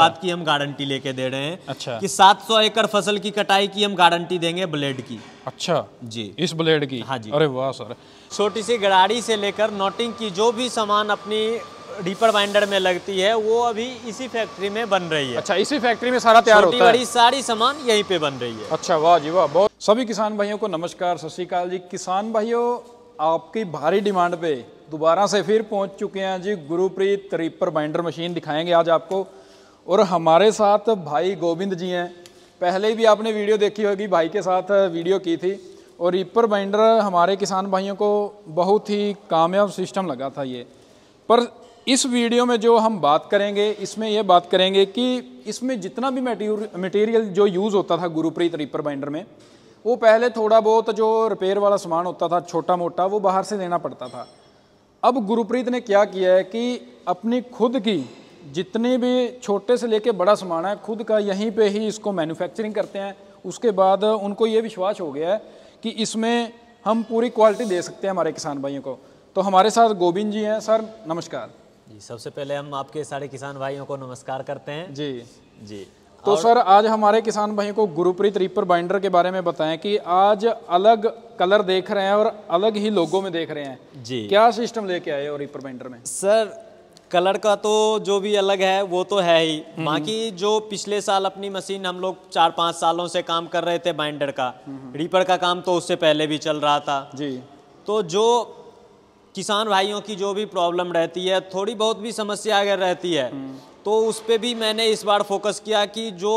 बात की हम गारंटी लेके दे रहे हैं। अच्छा। कि 700 एकड़ फसल की कटाई की हम गारंटी देंगे ब्लेड की। अच्छा जी, इस ब्लेड की? हाँ जी। अरे वाह सर। छोटी सी गराड़ी से लेकर नोटिंग की जो भी सामान अपनी रीपर बाइंडर में लगती है वो अभी इसी फैक्ट्री में बन रही है। अच्छा, इसी फैक्ट्री में सारा तैयार होता है? छोटी बड़ी सारी सामान यहीं पे बन रही है। अच्छा, वाह जी वाह। बहुत सभी किसान भाइयों को नमस्कार, सत श्री अकाल जी। किसान भाइयों, आपकी भारी डिमांड पे दोबारा से फिर पहुंच चुके हैं जी गुरुप्रीत रीपर बाइंडर मशीन दिखाएंगे आज आपको। और हमारे साथ भाई गोविंद जी हैं। पहले भी आपने वीडियो देखी होगी, भाई के साथ वीडियो की थी। और रीपर बाइंडर हमारे किसान भाइयों को बहुत ही कामयाब सिस्टम लगा था ये। पर इस वीडियो में जो हम बात करेंगे, इसमें यह बात करेंगे कि इसमें जितना भी मटेरियल जो यूज़ होता था गुरुप्रीत रीपर बाइंडर में, वो पहले थोड़ा बहुत जो रिपेयर वाला सामान होता था छोटा मोटा, वो बाहर से लेना पड़ता था। अब गुरुप्रीत ने क्या किया है कि अपनी खुद की जितने भी छोटे से लेके बड़ा सामान है, खुद का यहीं पे ही इसको मैन्युफैक्चरिंग करते हैं। उसके बाद उनको ये विश्वास हो गया है कि इसमें हम पूरी क्वालिटी दे सकते हैं हमारे किसान भाइयों को। तो हमारे साथ गोविंद जी हैं। सर नमस्कार जी। सबसे पहले हम आपके सारे किसान भाइयों को नमस्कार करते हैं जी। जी। तो सर आज हमारे किसान भाइयों को गुरुप्रीत रीपर बाइंडर के बारे में बताएं कि आज अलग कलर देख रहे हैं और अलग ही लोगो में देख रहे हैं जी। क्या सिस्टम लेके आए हो रीपर बाइंडर में? सर कलर का तो जो भी अलग है वो तो है ही, बाकी जो पिछले साल अपनी मशीन हम लोग 4-5 सालों से काम कर रहे थे बाइंडर का, रीपर का काम तो उससे पहले भी चल रहा था जी। तो जो किसान भाइयों की जो भी प्रॉब्लम रहती है, थोड़ी बहुत भी समस्या अगर रहती है तो उस पर भी मैंने इस बार फोकस किया कि जो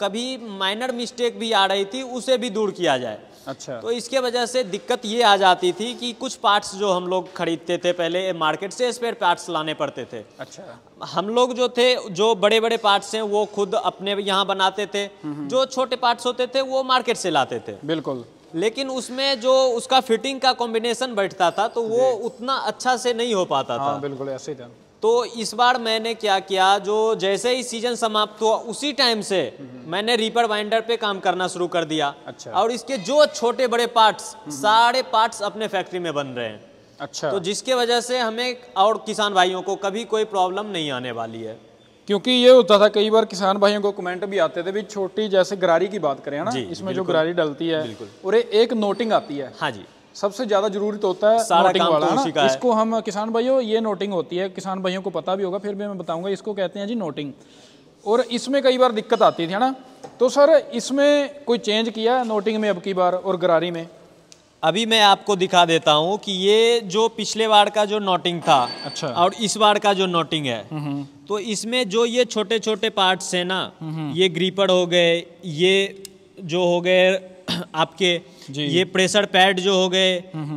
कभी माइनर मिस्टेक भी आ रही थी उसे भी दूर किया जाए। अच्छा। तो इसके वजह से दिक्कत ये आ जाती थी कि कुछ पार्ट्स जो हम लोग खरीदते थे पहले मार्केट से स्पेयर पार्ट्स लाने पड़ते थे। अच्छा। हम लोग जो थे जो बड़े बड़े पार्ट्स हैं वो खुद अपने यहाँ बनाते थे, जो छोटे पार्ट्स होते थे वो मार्केट से लाते थे। बिल्कुल। लेकिन उसमें जो उसका फिटिंग का कॉम्बिनेशन बैठता था तो वो उतना अच्छा से नहीं हो पाता था। बिल्कुल ऐसे ही था। तो इस बार मैंने क्या किया, जो जैसे ही सीजन समाप्त हुआ उसी टाइम से मैंने रीपर बाइंडर पे काम करना शुरू कर दिया। अच्छा। और इसके जो छोटे बड़े पार्ट्स सारे पार्ट्स अपने फैक्ट्री में बन रहे हैं। अच्छा। तो जिसके वजह से हमें और किसान भाइयों को कभी कोई प्रॉब्लम नहीं आने वाली है। क्योंकि ये होता था कई बार किसान भाइयों को कमेंट भी आते थे भी छोटी जैसे गरारी की बात करें ना, इसमें जो गरारी डलती है और एक नोटिंग आती है। हाँ जी। सबसे ज्यादा जरूरी तो होता है नोटिंग वाला तो ना। इसको हम किसान भाइयों ये नोटिंग होती है, किसान भाइयों को पता भी होगा, फिर भी मैं बताऊंगा, इसको कहते हैं जी नोटिंग। और इसमें कई बार दिक्कत आती थी है ना। तो सर इसमें कोई चेंज किया है नोटिंग में अब की बार और गरारी में? अभी मैं आपको दिखा देता हूँ कि ये जो पिछले बार का जो नोटिंग था, अच्छा, और इस बार का जो नोटिंग है, तो इसमें जो ये छोटे छोटे पार्ट्स हैं ना, ये ग्रीपर हो गए, ये जो हो गए आपके ये प्रेशर पैड जो हो गए,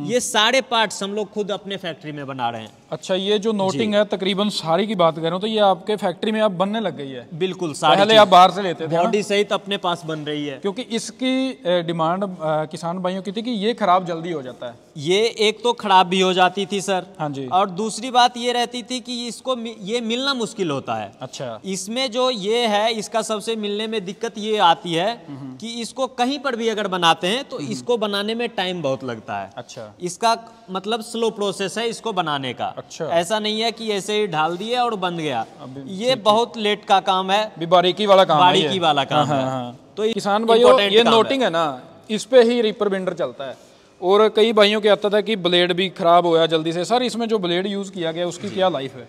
ये सारे पार्ट्स हम लोग खुद अपने फैक्ट्री में बना रहे हैं। अच्छा, ये जो नोटिंग है तकरीबन सारी की बात करें तो ये आपके फैक्ट्री में अब बनने लग गई है? बिल्कुल सारी। पहले आप बाहर से लेते थे? बॉडी सहित अपने पास बन रही है। क्योंकि इसकी डिमांड किसान भाइयों की थी कि ये खराब जल्दी हो जाता है। ये एक तो खराब भी हो जाती थी सर। हाँ जी। और दूसरी बात ये रहती थी कि इसको ये मिलना मुश्किल होता है। अच्छा। इसमें जो ये है, इसका सबसे मिलने में दिक्कत ये आती है कि इसको कहीं पर भी अगर बनाते हैं तो इसको बनाने में टाइम बहुत लगता है। अच्छा। इसका मतलब स्लो प्रोसेस है इसको बनाने का। अच्छा। ऐसा नहीं है कि ऐसे ही ढाल दिए और बन गया। ये बहुत लेट का काम है, बारीकी वाला काम है। बारीकी वाला काम है। तो किसान भाइयों ये नोटिंग है ना, इस पे ही रीपर बाइंडर चलता है। और कई भाइयों के आता था कि ब्लेड भी खराब होया जल्दी से। सर इसमें जो ब्लेड यूज किया गया उसकी क्या लाइफ है?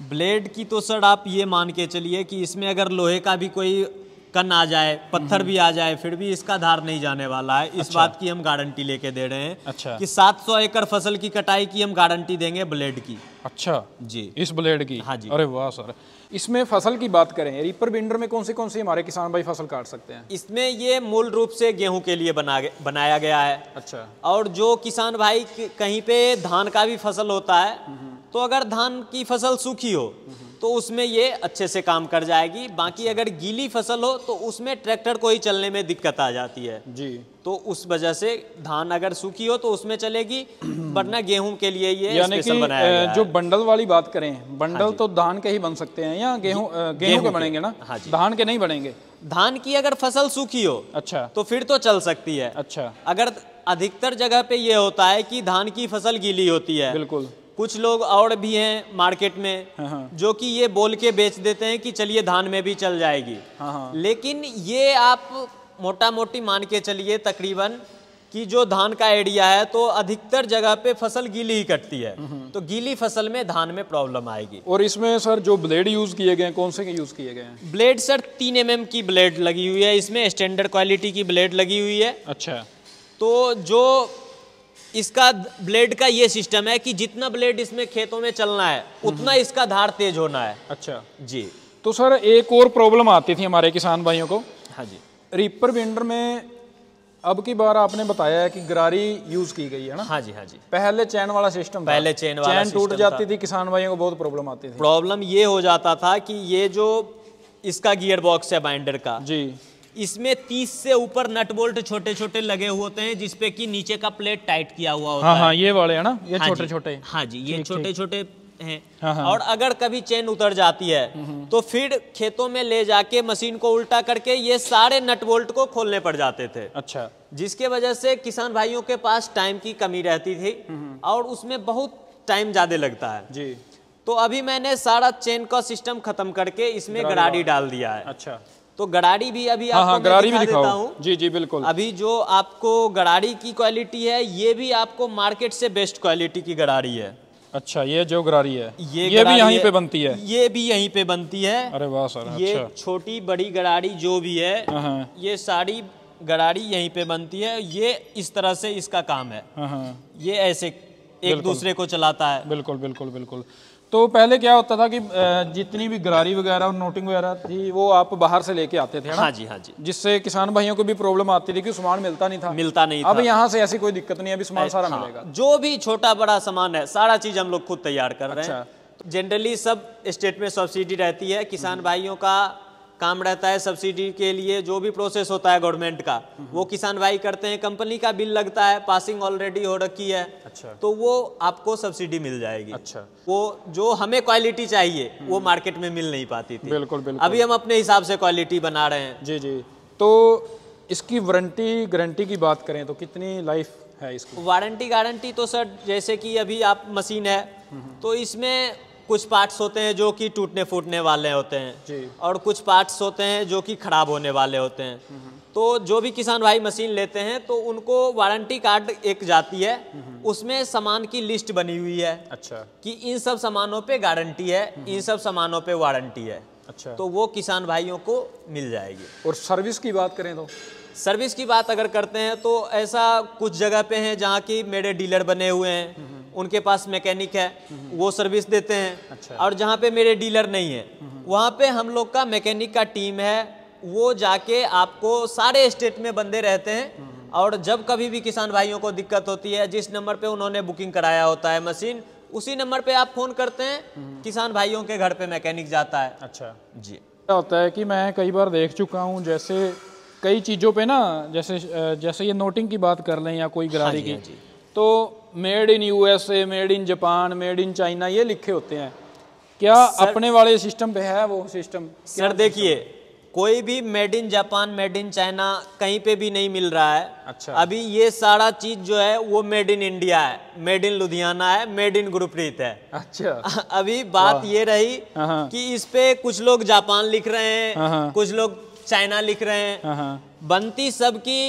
ब्लेड की तो सर आप ये मान के चलिए कि इसमें अगर लोहे का भी कोई कन आ जाए, पत्थर भी आ जाए, फिर भी इसका धार नहीं जाने वाला है। इस बात की हम गारंटी लेके दे रहे हैं। अच्छा। कि 700 एकड़ फसल की कटाई की हम गारंटी देंगे ब्लेड की। अच्छा जी। इस ब्लेड की? हाँ जी। अरे वाह सर। इसमें फसल की बात करें, रीपर बाइंडर में कौन सी हमारे किसान भाई फसल काट सकते हैं? इसमें ये मूल रूप से गेहूं के लिए बनाया गया है। अच्छा। और जो किसान भाई कहीं पे धान का भी फसल होता है, तो अगर धान की फसल सूखी हो तो उसमें ये अच्छे से काम कर जाएगी। बाकी अगर गीली फसल हो तो उसमें ट्रैक्टर को ही चलने में दिक्कत आ जाती है जी। तो उस वजह से धान अगर सूखी हो तो उसमें चलेगी, वरना गेहूं के लिए ये स्पेशल बनाया गया है। जो बंडल वाली बात करें, बंडल तो धान के ही बन सकते हैं या गेहूं के बनेंगे ना? हाँ जी। धान के नहीं बनेंगे? धान की अगर फसल सूखी हो अच्छा तो फिर तो चल सकती है। अच्छा। अगर अधिकतर जगह पे ये होता है कि धान की फसल गीली होती है, बिल्कुल, कुछ लोग और भी हैं मार्केट में जो कि ये बोल के बेच देते हैं कि चलिए धान में भी चल जाएगी। लेकिन ये आप मोटा मोटी मान के चलिए तकरीबन कि जो धान का एरिया है तो अधिकतर जगह पे फसल गीली ही कटती है, तो गीली फसल में धान में प्रॉब्लम आएगी। और इसमें सर जो ब्लेड यूज किए गए हैं कौन से के यूज किए गए हैं? ब्लेड सर 3 mm की ब्लेड लगी हुई है, इसमें स्टैंडर्ड क्वालिटी की ब्लेड लगी हुई है। अच्छा। तो जो इसका ब्लेड का ये सिस्टम है कि जितना ब्लेड इसमें खेतों में चलना है उतना इसका धार तेज होना है। अच्छा जी। तो सर एक और प्रॉब्लम आती थी हमारे किसान भाइयों को। हाँ जी। रीपर बाइंडर में अब की बार आपने बताया है कि गरारी यूज की गई है ना? हाँ जी, हाँ जी। पहले चैन वाला सिस्टम, पहले चैन वाला टूट जाती थी, किसान भाइयों को बहुत प्रॉब्लम आती थी। प्रॉब्लम ये हो जाता था कि ये जो इसका गियर बॉक्स है बाइंडर का जी, इसमें 30 से ऊपर नट बोल्ट छोटे छोटे लगे हुए होते हैं जिसपे कि नीचे का प्लेट टाइट किया हुआ होता है। हाँ, ये वाले है ना, ये छोटे छोटे। हाँ जी, ये छोटे छोटे हैं। और अगर कभी चेन उतर जाती है तो फिर खेतों में ले जाके मशीन को उल्टा करके ये सारे नट बोल्ट को खोलने पड़ जाते थे। अच्छा। जिसके वजह से किसान भाइयों के पास टाइम की कमी रहती थी और उसमें बहुत टाइम ज्यादा लगता है जी। तो अभी मैंने सारा चेन का सिस्टम खत्म करके इसमें गरारी डाल दिया है। अच्छा। तो गरारी भी अभी आपको गरारी मैं भी दिखा देता हूँ। जी जी बिल्कुल। अभी जो आपको गरारी की क्वालिटी है ये भी आपको मार्केट से बेस्ट क्वालिटी की गरारी है। अच्छा, ये जो गरारी है ये भी गरारी यहीं पे बनती है? ये भी यहीं पे बनती है। अरे वाह सर। ये अच्छा। छोटी बड़ी गरारी जो भी है ये सारी गरारी यहीं पे बनती है। ये इस तरह से इसका काम है। ये ऐसे एक दूसरे को चलाता है। बिल्कुल बिल्कुल बिल्कुल। तो पहले क्या होता था कि जितनी भी गरारी वगैरह और नोटिंग वगैरह थी वो आप बाहर से लेके आते थे ना? हाँ जी, हाँ जी। जिससे किसान भाइयों को भी प्रॉब्लम आती थी कि सामान मिलता नहीं था। अब यहाँ से ऐसी कोई दिक्कत नहीं है, अभी सामान सारा मिलेगा। जो भी छोटा बड़ा सामान है सारा चीज हम लोग खुद तैयार कर रहे हैं। जनरली सब स्टेट में सब्सिडी रहती है, किसान भाइयों का काम रहता है सब्सिडी के लिए जो भी प्रोसेस होता है गवर्नमेंट का वो किसान भाई करते हैं। कंपनी का बिल लगता है, पासिंग ऑलरेडी हो रखी है। अच्छा। तो वो आपको सब्सिडी मिल जाएगी। अच्छा। वो जो हमें क्वालिटी चाहिए वो मार्केट में मिल नहीं पाती थी। बिल्कुल बिल्कुल। अभी हम अपने हिसाब से क्वालिटी बना रहे हैं। जी जी। तो इसकी वारंटी गारंटी की बात करें तो कितनी लाइफ है इसकी? वारंटी गारंटी तो सर जैसे कि अभी आप मशीन है तो इसमें कुछ पार्ट्स होते हैं जो कि टूटने फूटने वाले होते हैं जी। और कुछ पार्ट्स होते हैं जो कि खराब होने वाले होते हैं। तो जो भी किसान भाई मशीन लेते हैं तो उनको वारंटी कार्ड एक जाती है, उसमें सामान की लिस्ट बनी हुई है। अच्छा। कि इन सब सामानों पे गारंटी है, इन सब सामानों पे वारंटी है। अच्छा। तो वो किसान भाइयों को मिल जाएगी। और सर्विस की बात करें तो? सर्विस की बात अगर करते हैं तो ऐसा कुछ जगह पे हैं जहाँ की मेरे डीलर बने हुए हैं, उनके पास मैकेनिक है, वो सर्विस देते हैं। अच्छा। और जहाँ पे मेरे डीलर नहीं है वहाँ पे हम लोग का मैकेनिक का टीम है, वो जाके आपको सारे स्टेट में बंदे रहते हैं। और जब कभी भी किसान भाइयों को दिक्कत होती है, जिस नंबर पे उन्होंने बुकिंग कराया होता है मशीन, उसी नंबर पे आप फोन करते हैं, किसान भाइयों के घर पे मैकेनिक जाता है। अच्छा जी। क्या होता है कि मैं कई बार देख चुका हूँ, जैसे कई चीज़ों पे ना, जैसे ये नोटिंग की बात कर लें या कोई गरारी की, तो made in USA, made in Japan, made in China ये लिखे होते हैं। क्या अपने वाले सिस्टम पे है वो सिस्टम? सर देखिए, कोई भी made in Japan, made in China कहीं पे भी नहीं मिल रहा है। अच्छा। अभी ये सारा चीज जो है वो मेड इन इंडिया है, मेड इन लुधियाना है, मेड इन गुरप्रीत है। अच्छा। अभी बात ये रही कि इस पे कुछ लोग जापान लिख रहे हैं, कुछ लोग चाइना लिख रहे हैं, बनती सबकी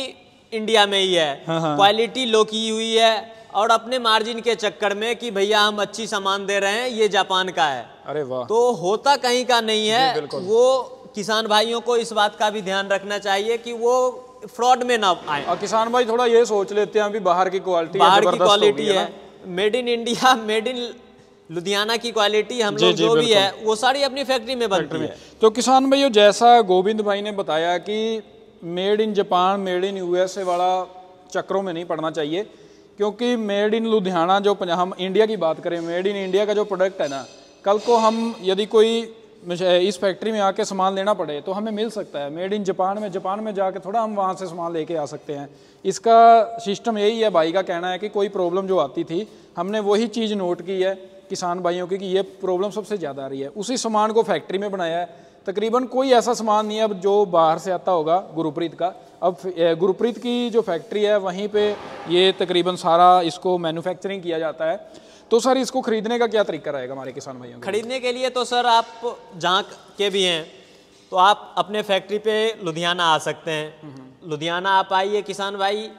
इंडिया में ही है, क्वालिटी लो की हुई है। और अपने मार्जिन के चक्कर में कि भैया हम अच्छी सामान दे रहे हैं, ये जापान का है। अरे वाह। तो होता कहीं का नहीं है। वो किसान भाइयों को इस बात का भी ध्यान रखना चाहिए कि वो फ्रॉड में ना आए। और किसान भाई थोड़ा ये सोच लेते हैं अभी बाहर की क्वालिटी, बाहर की क्वालिटी है, made in India, made in Ludhiana की क्वालिटी हम लोग जो भी है वो सारी अपनी फैक्ट्री में बनती है। तो किसान भाइयों, जैसा गोविंद भाई ने बताया कि made in Japan, made in USA वाला चक्रों में नहीं पड़ना चाहिए, क्योंकि मेड इन लुधियाना जो हम इंडिया की बात करें, मेड इन इंडिया का जो प्रोडक्ट है ना, कल को हम यदि कोई इस फैक्ट्री में आके सामान लेना पड़े तो हमें मिल सकता है। मेड इन जापान में जाके थोड़ा हम वहाँ से सामान लेके आ सकते हैं। इसका सिस्टम यही है। भाई का कहना है कि कोई प्रॉब्लम जो आती थी हमने वही चीज़ नोट की है किसान भाइयों की कि ये प्रॉब्लम सबसे ज़्यादा आ रही है, उसी सामान को फैक्ट्री में बनाया है। तकरीबन कोई ऐसा सामान नहीं है अब जो बाहर से आता होगा गुरप्रीत का। अब गुरप्रीत की जो फैक्ट्री है वहीं पे ये तकरीबन सारा इसको मैन्युफैक्चरिंग किया जाता है। तो सर इसको खरीदने का क्या तरीका रहेगा हमारे किसान भाइयों को? खरीदने के लिए तो सर आप जहाँ के भी हैं तो आप अपने फैक्ट्री पे लुधियाना आ सकते हैं। लुधियाना आप आइए किसान भाई,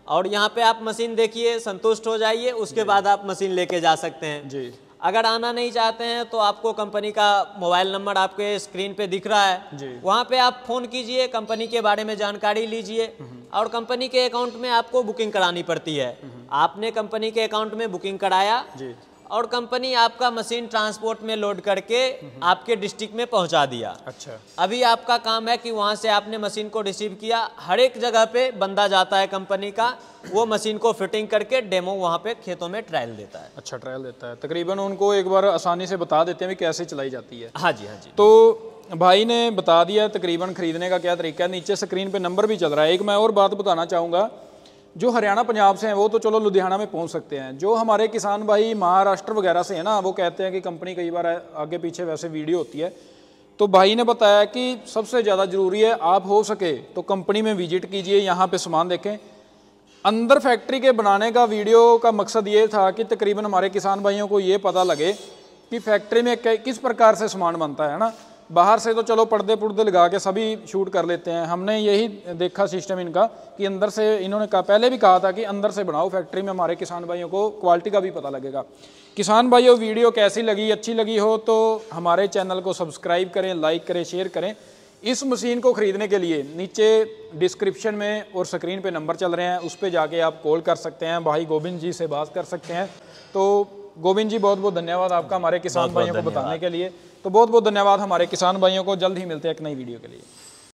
और यहाँ पे आप मशीन देखिए, संतुष्ट हो जाइए, उसके बाद आप मशीन लेके जा सकते हैं जी। अगर आना नहीं चाहते हैं तो आपको कंपनी का मोबाइल नंबर आपके स्क्रीन पे दिख रहा है जी। वहाँ पे आप फ़ोन कीजिए, कंपनी के बारे में जानकारी लीजिए और कंपनी के अकाउंट में आपको बुकिंग करानी पड़ती है। आपने कंपनी के अकाउंट में बुकिंग कराया जी। और कंपनी आपका मशीन ट्रांसपोर्ट में लोड करके आपके डिस्ट्रिक्ट में पहुंचा दिया। अच्छा। अभी आपका काम है कि वहां से आपने मशीन को रिसीव किया, हर एक जगह पे बंदा जाता है कंपनी का, वो मशीन को फिटिंग करके डेमो वहां पे खेतों में ट्रायल देता है। अच्छा, ट्रायल देता है, तकरीबन उनको एक बार आसानी से बता देते हैं कि कैसे चलाई जाती है। हाँ जी, हाँ जी। तो भाई ने बता दिया तकरीबन खरीदने का क्या तरीका है, नीचे स्क्रीन पे नंबर भी चल रहा है। एक मैं और बात बताना चाहूँगा, जो हरियाणा पंजाब से हैं वो तो चलो लुधियाना में पहुंच सकते हैं, जो हमारे किसान भाई महाराष्ट्र वगैरह से हैं ना, वो कहते हैं कि कंपनी कई बार आगे पीछे वैसे वीडियो होती है, तो भाई ने बताया कि सबसे ज़्यादा ज़रूरी है आप हो सके तो कंपनी में विजिट कीजिए, यहाँ पे सामान देखें। अंदर फैक्ट्री के बनाने का वीडियो का मकसद ये था कि तकरीबन हमारे किसान भाइयों को ये पता लगे कि फैक्ट्री में किस प्रकार से सामान बनता है ना। बाहर से तो चलो पर्दे पुर्दे लगा के सभी शूट कर लेते हैं, हमने यही देखा सिस्टम इनका कि अंदर से, इन्होंने कहा पहले भी कहा था कि अंदर से बनाओ फैक्ट्री में, हमारे किसान भाइयों को क्वालिटी का भी पता लगेगा। किसान भाइयों वीडियो कैसी लगी, अच्छी लगी हो तो हमारे चैनल को सब्सक्राइब करें, लाइक करें, शेयर करें। इस मशीन को ख़रीदने के लिए नीचे डिस्क्रिप्शन में और स्क्रीन पे नंबर चल रहे हैं, उस पर जाके आप कॉल कर सकते हैं, भाई गोविंद जी से बात कर सकते हैं। तो गोविंद जी बहुत बहुत धन्यवाद आपका हमारे किसान भाइयों को बताने के लिए। तो बहुत बहुत धन्यवाद हमारे किसान भाइयों को, जल्द ही मिलते हैं एक नई वीडियो के लिए।